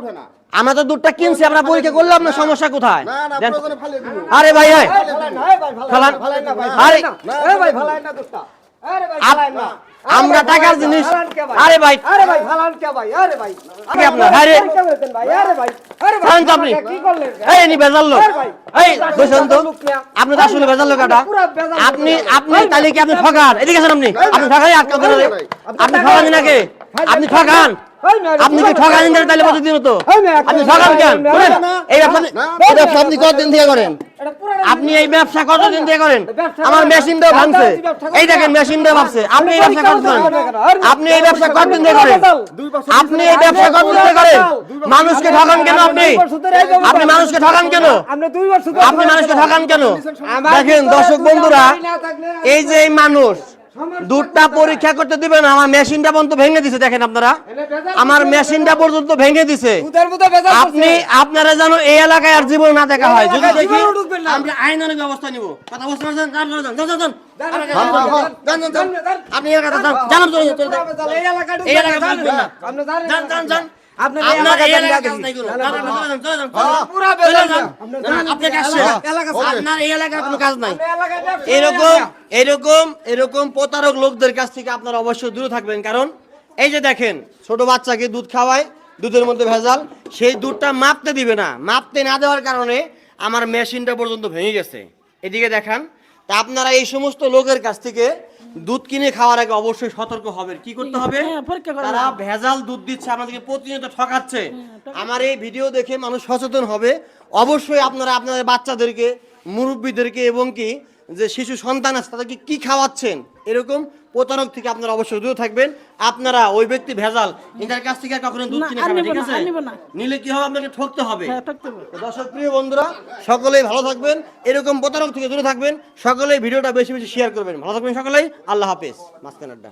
ওঠে না। আমরা তো দুধটা কিনছি, আমরা পরীক্ষা করলাম না, সমস্যা কোথায়? না না দেন। প্রয়োজনে ফালিয়ে দিন। আরে ভাই এই, ফালান ফালান। না ভাই, আরে এ ভাই ফালান না দোস্তা, আরে ভাই ফালান না, আমরা টাকার জিনিস, আরে ভাই আরে ভাই ফালান কে ভাই, আরে ভাই কি আপনার? আরে কে বলছেন ভাই, আরে ভাই, আরে ভাই ফালান তো আপনি। কি করলেন? এই নি বেজাল লোক, আরে ভাই, এই বসেন তো, আপনি তো আসলে বেজাল লোক এটা। আপনি আপনি তাহলে কি আপনি ঠকান? এদিকে আসেন আপনি, আপনি ঠকাই আটকাল দেন রে, আপনি ঠকান নাকি? আপনি ঠকান, আপনি কি ঠকান দেন তাহলে প্রতিদিন তো আপনি ঠকান কেন? এই ব্যবসা আপনি কতদিন থেকে করেন? আপনি এই ব্যবসা কতদিন থেকে করেন? আমার মেশিনটাও ভাঙছে, এই দেখেন মেশিনটাও ভাঙছে। আপনি এই ব্যবসা কতদিন? আপনি এই ব্যবসা কতদিন থেকে করেন? আপনি এই ব্যবসা কতদিন থেকে করেন? মানুষকে ঠকান কেন আপনি? আপনি মানুষকে ঠকান কেন? আপনি মানুষকে ঠকান কেন? দেখেন দর্শক বন্ধুরা, এই যে এই মানুষ দুধটা পরীক্ষা করতে দিবে না, আমার মেশিনটা পর্যন্ত ভেঙে দিছে। দেখেন আপনারা, আমার মেশিনটা পর্যন্ত ভেঙে দিছে। আপনি আপনারা জানো এই এলাকায় আর জীবন না দেখা হয়, যদি দেখি আমরা আইনানুগ ব্যবস্থা নিব। কথা বুঝতে পারছেন? যান আপনি এলাকাতে যান, জানান তো এই এলাকায় ঢুকবেন না, যান যান যান। আপনার এই এলাকায় কাজ নাই কোনো, আপনি আপনার এই এলাকায় কোনো কাজ নাই। এরকম প্রতারক লোকদের কাছ থেকে আপনারা অবশ্যই দূরে থাকবেন। কারণ এই যে দেখেন ছোট বাচ্চাকে দুধ খাওয়ায়, দুধের মধ্যে ভেজাল, সেই দুধটা মাপতে দিবে না, মাপতে না দেওয়ার কারণে আমার মেশিনটা পর্যন্ত ভেঙে গেছে। এদিকে দেখান। তা আপনারা এই সমস্ত লোকের কাছ থেকে দুধ কিনে খাওয়ার আগে অবশ্যই সতর্ক হবেন। কি করতে হবে? তারা ভেজাল দুধ দিচ্ছে, আমাদেরকে প্রতিনিয়ত ঠকাচ্ছে। আমার এই ভিডিও দেখে মানুষ সচেতন হবে। অবশ্যই আপনারা আপনাদের বাচ্চাদেরকে, মুরব্বীদেরকে এবং কি যে শিশু সন্তান আছে তাদেরকে কি খাওয়াচ্ছেন, এরকম প্রতারক থেকে আপনারা অবশ্যই দূরে থাকবেন। আপনারা ওই ব্যক্তি ভেজাল এটার কাছ থেকে কখনো দুধ কিনে খাবেন, ঠিক আছে? নিলে কি হবে? আপনাকে ঠকতে হবে। দর্শক প্রিয় বন্ধুরা, সকলেই ভালো থাকবেন, এরকম প্রতারক থেকে দূরে থাকবেন, সকলেই ভিডিওটা বেশি বেশি শেয়ার করবেন। ভালো থাকবেন সকলেই, আল্লাহ হাফেজ। মাঝখানে আড্ডা।